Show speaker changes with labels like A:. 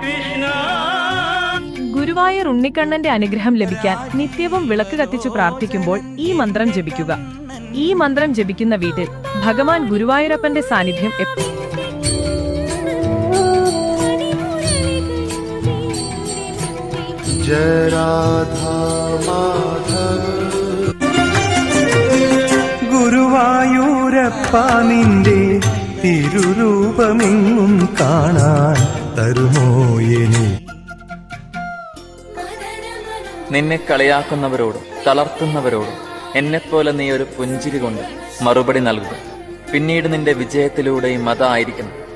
A: കൃഷ്ണ
B: ഗുരുവായൂർ ഉണ്ണിക്കണ്ണന്റെ അനുഗ്രഹം ലഭിക്കാൻ നിത്യവും വിളക്ക് കത്തിച്ചു പ്രാർത്ഥിക്കുമ്പോൾ ഈ മന്ത്രം ജപിക്കുക. ഈ മന്ത്രം ജപിക്കുന്ന വീട്ടിൽ ഭഗവാൻ ഗുരുവായൂരപ്പന്റെ സാന്നിധ്യം എപ്പോഴും.
C: ഗുരുവായൂരപ്പ നിന്റെ തിരുരൂപമെങ്ങും കാണാൻ തരുമോ എനിക്ക്?
D: നിന്നെ കളിയാക്കുന്നവരോടും തളർത്തുന്നവരോടും എന്നെപ്പോലെ നീ ഒരു പുഞ്ചിരി കൊണ്ട് മറുപടി നൽകുക. പിന്നീട് നിന്റെ വിജയത്തിലൂടെയും അതായിരിക്കണം